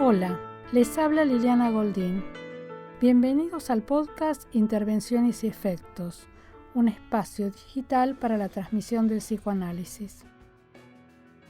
Hola, les habla Liliana Goldín. Bienvenidos al podcast Intervenciones y Efectos, un espacio digital para la transmisión del psicoanálisis.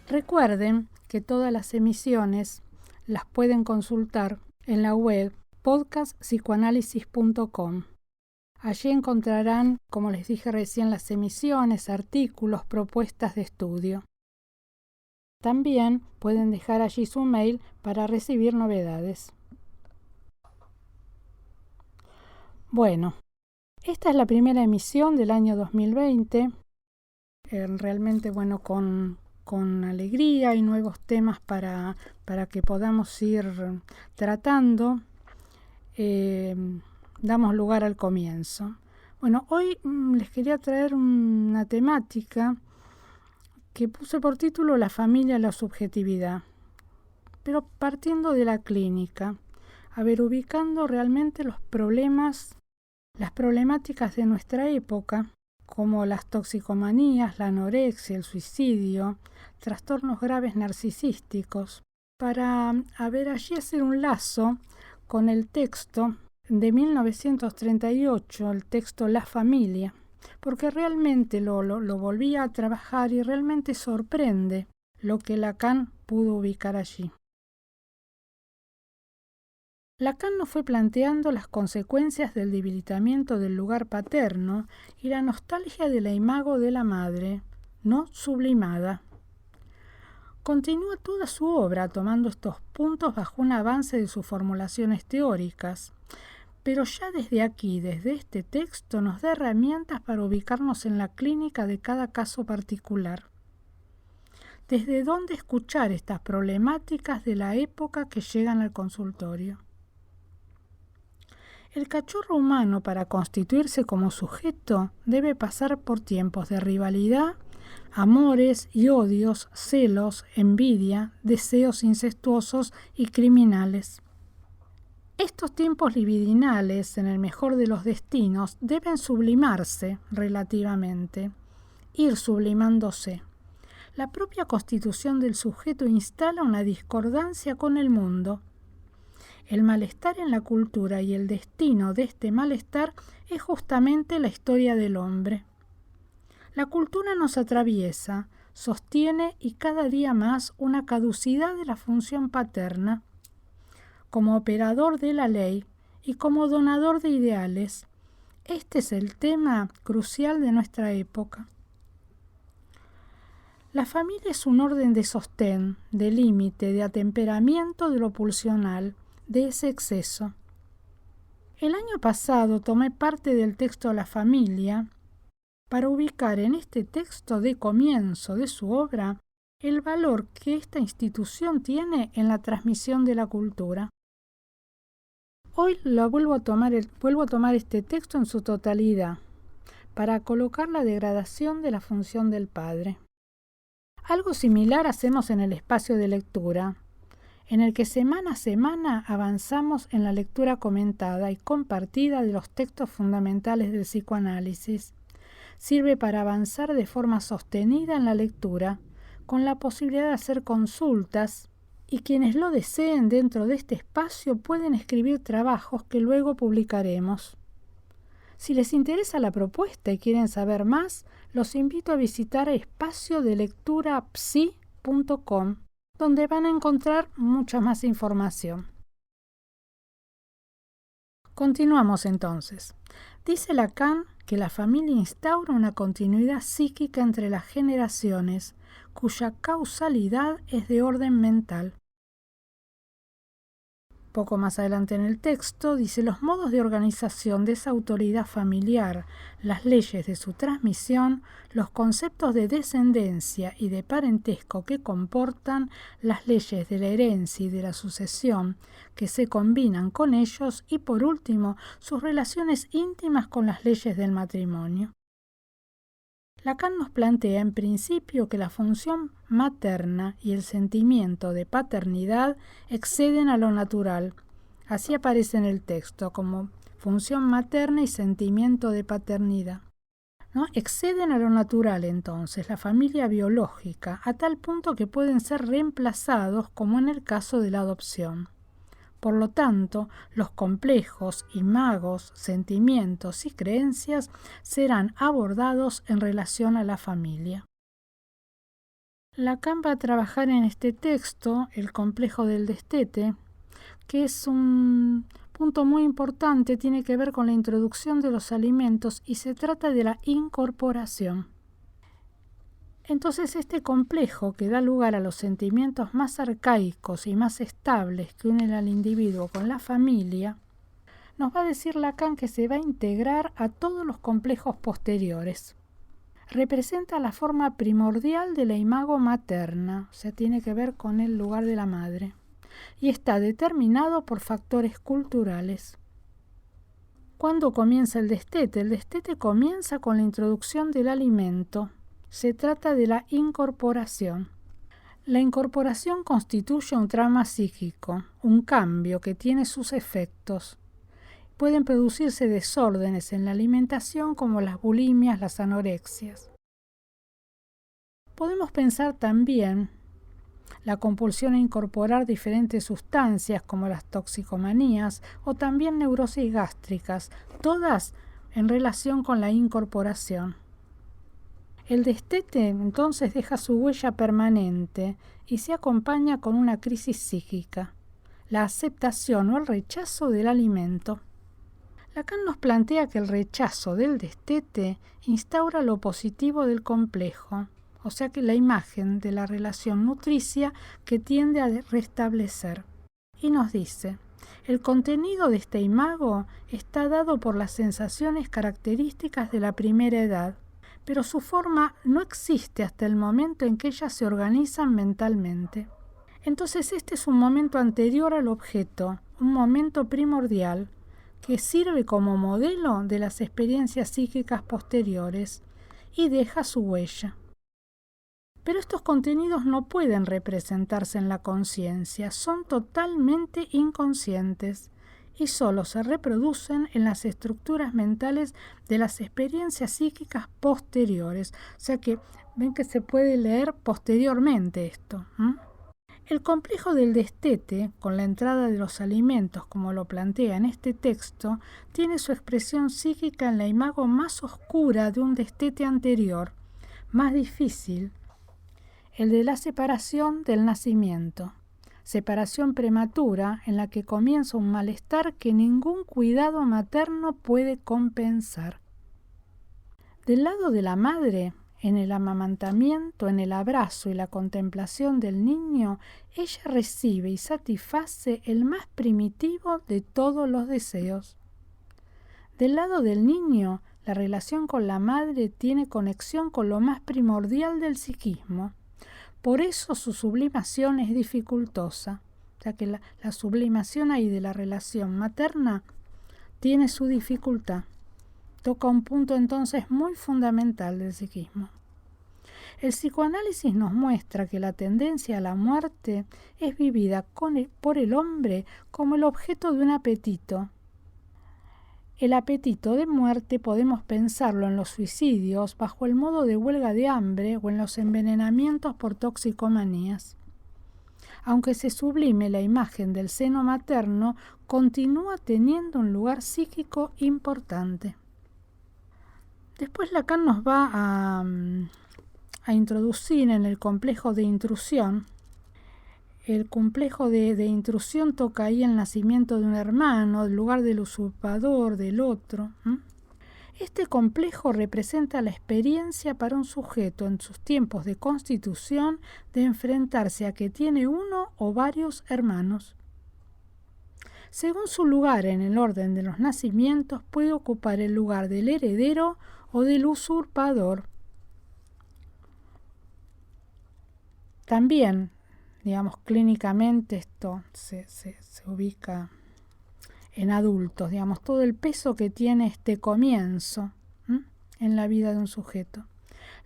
Recuerden que todas las emisiones las pueden consultar en la web podcastpsicoanálisis.com. Allí encontrarán, como les dije recién, las emisiones, artículos, propuestas de estudio. También pueden dejar allí su mail para recibir novedades. Bueno, esta es la primera emisión del año 2020. Realmente, con alegría y nuevos temas para que podamos ir tratando. Damos lugar al comienzo. Bueno, hoy les quería traer una temática que puse por título La familia, la subjetividad, pero partiendo de la clínica, ubicando realmente los problemas, las problemáticas de nuestra época, como las toxicomanías, la anorexia, el suicidio, trastornos graves narcisísticos, para allí hacer un lazo con el texto de 1938, el texto La familia, porque realmente lo volví a trabajar y realmente sorprende lo que Lacan pudo ubicar allí. Lacan nos fue planteando las consecuencias del debilitamiento del lugar paterno y la nostalgia de la imago de la madre, no sublimada. Continúa toda su obra tomando estos puntos bajo un avance de sus formulaciones teóricas, pero ya desde aquí, desde este texto, nos da herramientas para ubicarnos en la clínica de cada caso particular. Desde dónde escuchar estas problemáticas de la época que llegan al consultorio. El cachorro humano, para constituirse como sujeto, debe pasar por tiempos de rivalidad, amores y odios, celos, envidia, deseos incestuosos y criminales. Estos tiempos libidinales, en el mejor de los destinos, deben sublimarse relativamente, ir sublimándose. La propia constitución del sujeto instala una discordancia con el mundo. El malestar en la cultura y el destino de este malestar es justamente la historia del hombre. La cultura nos atraviesa, sostiene y cada día más una caducidad de la función paterna. Como operador de la ley y como donador de ideales, este es el tema crucial de nuestra época. La familia es un orden de sostén, de límite, de atemperamiento de lo pulsional, de ese exceso. El año pasado tomé parte del texto La familia para ubicar en este texto de comienzo de su obra el valor que esta institución tiene en la transmisión de la cultura. Hoy vuelvo a tomar este texto en su totalidad para colocar la degradación de la función del padre. Algo similar hacemos en el espacio de lectura, en el que semana a semana avanzamos en la lectura comentada y compartida de los textos fundamentales del psicoanálisis. Sirve para avanzar de forma sostenida en la lectura, con la posibilidad de hacer consultas, y quienes lo deseen dentro de este espacio pueden escribir trabajos que luego publicaremos. Si les interesa la propuesta y quieren saber más, los invito a visitar espaciodelecturapsi.com, donde van a encontrar mucha más información. Continuamos entonces. Dice Lacan que la familia instaura una continuidad psíquica entre las generaciones, cuya causalidad es de orden mental. Poco más adelante en el texto dice los modos de organización de esa autoridad familiar, las leyes de su transmisión, los conceptos de descendencia y de parentesco que comportan, las leyes de la herencia y de la sucesión que se combinan con ellos y por último sus relaciones íntimas con las leyes del matrimonio. Lacan nos plantea en principio que la función materna y el sentimiento de paternidad exceden a lo natural. Así aparece en el texto como función materna y sentimiento de paternidad. ¿No? Exceden a lo natural entonces, la familia biológica, a tal punto que pueden ser reemplazados como en el caso de la adopción. Por lo tanto, los complejos, imagos, sentimientos y creencias serán abordados en relación a la familia. Lacan va a trabajar en este texto el complejo del destete, que es un punto muy importante, tiene que ver con la introducción de los alimentos y se trata de la incorporación. Entonces este complejo, que da lugar a los sentimientos más arcaicos y más estables que unen al individuo con la familia, nos va a decir Lacan que se va a integrar a todos los complejos posteriores. Representa la forma primordial de la imago materna, o sea, tiene que ver con el lugar de la madre, y está determinado por factores culturales. ¿Cuándo comienza el destete? El destete comienza con la introducción del alimento. Se trata de la incorporación. La incorporación constituye un trauma psíquico, un cambio que tiene sus efectos. Pueden producirse desórdenes en la alimentación como las bulimias, las anorexias. Podemos pensar también la compulsión a incorporar diferentes sustancias como las toxicomanías o también neurosis gástricas, todas en relación con la incorporación. El destete entonces deja su huella permanente y se acompaña con una crisis psíquica, la aceptación o el rechazo del alimento. Lacan nos plantea que el rechazo del destete instaura lo positivo del complejo, o sea que la imagen de la relación nutricia que tiende a restablecer. Y nos dice, el contenido de este imago está dado por las sensaciones características de la primera edad, pero su forma no existe hasta el momento en que ellas se organizan mentalmente. Entonces este es un momento anterior al objeto, un momento primordial, que sirve como modelo de las experiencias psíquicas posteriores y deja su huella. Pero estos contenidos no pueden representarse en la conciencia, son totalmente inconscientes y solo se reproducen en las estructuras mentales de las experiencias psíquicas posteriores. O sea que ven que se puede leer posteriormente esto. El complejo del destete, con la entrada de los alimentos, como lo plantea en este texto, tiene su expresión psíquica en la imago más oscura de un destete anterior, más difícil, el de la separación del nacimiento. Separación prematura en la que comienza un malestar que ningún cuidado materno puede compensar. Del lado de la madre, en el amamantamiento, en el abrazo y la contemplación del niño, ella recibe y satisface el más primitivo de todos los deseos. Del lado del niño, la relación con la madre tiene conexión con lo más primordial del psiquismo. Por eso su sublimación es dificultosa, ya que la sublimación ahí de la relación materna tiene su dificultad. Toca un punto entonces muy fundamental del psiquismo. El psicoanálisis nos muestra que la tendencia a la muerte es vivida por el hombre como el objeto de un apetito. El apetito de muerte podemos pensarlo en los suicidios bajo el modo de huelga de hambre o en los envenenamientos por toxicomanías. Aunque se sublime la imagen del seno materno, continúa teniendo un lugar psíquico importante. Después Lacan nos va a introducir en el complejo de intrusión. El complejo de intrusión toca ahí el nacimiento de un hermano, el lugar del usurpador, del otro. Este complejo representa la experiencia para un sujeto en sus tiempos de constitución de enfrentarse a que tiene uno o varios hermanos. Según su lugar en el orden de los nacimientos, puede ocupar el lugar del heredero o del usurpador. También, digamos, clínicamente esto se ubica en adultos, digamos, todo el peso que tiene este comienzo en la vida de un sujeto.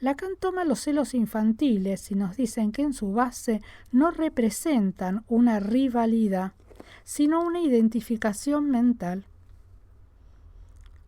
Lacan toma los celos infantiles y nos dicen que en su base no representan una rivalidad, sino una identificación mental.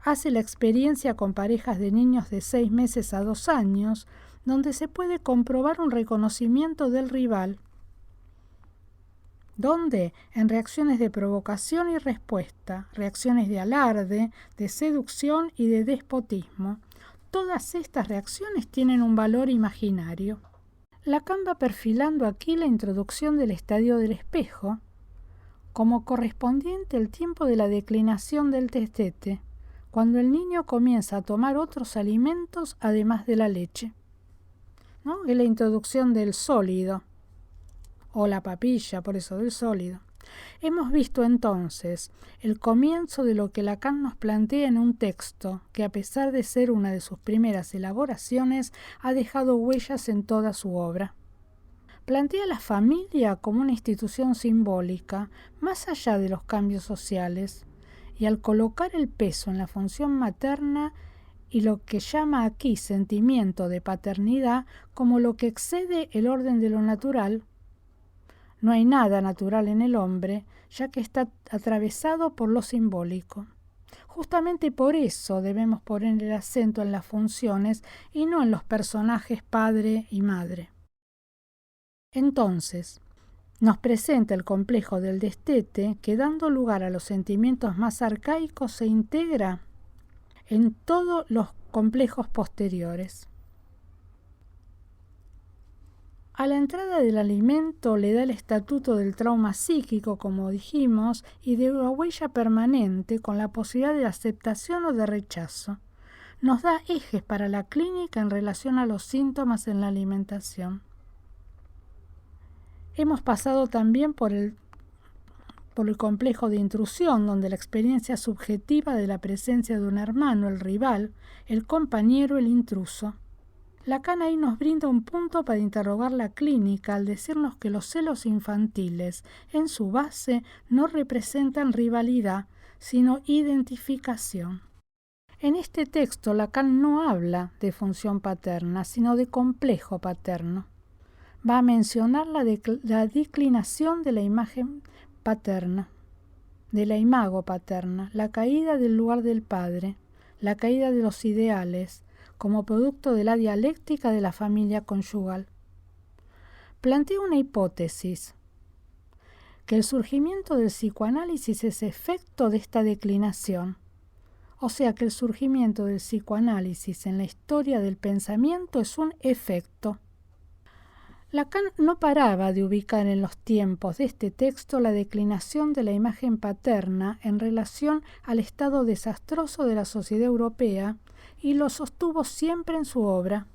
Hace la experiencia con parejas de niños de 6 meses a 2 años, donde se puede comprobar un reconocimiento del rival. ¿Dónde? En reacciones de provocación y respuesta, reacciones de alarde, de seducción y de despotismo. Todas estas reacciones tienen un valor imaginario. Lacan va perfilando aquí la introducción del estadio del espejo, como correspondiente al tiempo de la declinación del destete, cuando el niño comienza a tomar otros alimentos además de la leche. ¿No? Es la introducción del sólido, o la papilla, por eso del sólido. Hemos visto entonces el comienzo de lo que Lacan nos plantea en un texto que, a pesar de ser una de sus primeras elaboraciones, ha dejado huellas en toda su obra. Plantea la familia como una institución simbólica, más allá de los cambios sociales, y al colocar el peso en la función materna y lo que llama aquí sentimiento de paternidad como lo que excede el orden de lo natural, no hay nada natural en el hombre, ya que está atravesado por lo simbólico. Justamente por eso debemos poner el acento en las funciones y no en los personajes padre y madre. Entonces, nos presenta el complejo del destete que, dando lugar a los sentimientos más arcaicos, se integra en todos los complejos posteriores. A la entrada del alimento le da el estatuto del trauma psíquico, como dijimos, y de una huella permanente con la posibilidad de aceptación o de rechazo. Nos da ejes para la clínica en relación a los síntomas en la alimentación. Hemos pasado también por el complejo de intrusión, donde la experiencia subjetiva de la presencia de un hermano, el rival, el compañero, el intruso. Lacan ahí nos brinda un punto para interrogar la clínica al decirnos que los celos infantiles, en su base, no representan rivalidad, sino identificación. En este texto, Lacan no habla de función paterna, sino de complejo paterno. Va a mencionar la declinación de la imagen paterna, de la imago paterna, la caída del lugar del padre, la caída de los ideales, como producto de la dialéctica de la familia conyugal. Plantea una hipótesis, que el surgimiento del psicoanálisis es efecto de esta declinación, o sea que el surgimiento del psicoanálisis en la historia del pensamiento es un efecto. Lacan no paraba de ubicar en los tiempos de este texto la declinación de la imagen paterna en relación al estado desastroso de la sociedad europea y lo sostuvo siempre en su obra.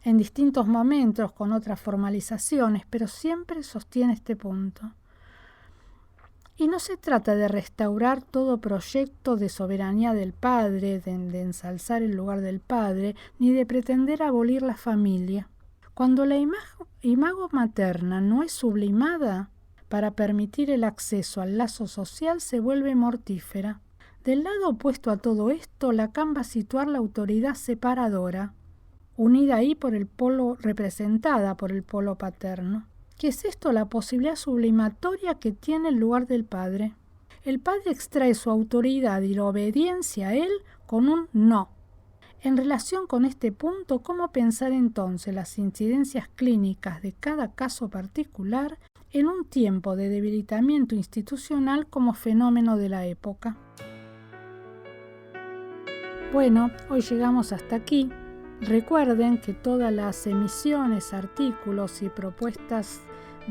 En distintos momentos, con otras formalizaciones, pero siempre sostiene este punto. Y no se trata de restaurar todo proyecto de soberanía del padre, de ensalzar el lugar del padre, ni de pretender abolir la familia. Cuando la imago materna no es sublimada para permitir el acceso al lazo social, se vuelve mortífera. Del lado opuesto a todo esto, Lacan va a situar la autoridad separadora, unida ahí por el polo, representada por el polo paterno. ¿Qué es esto? La posibilidad sublimatoria que tiene el lugar del padre. El padre extrae su autoridad y la obediencia a él con un no. En relación con este punto, ¿cómo pensar entonces las incidencias clínicas de cada caso particular en un tiempo de debilitamiento institucional como fenómeno de la época? Bueno, hoy llegamos hasta aquí. Recuerden que todas las emisiones, artículos y propuestas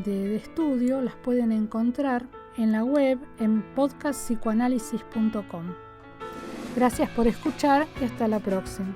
de estudio las pueden encontrar en la web en podcastpsicoanálisis.com. Gracias por escuchar y hasta la próxima.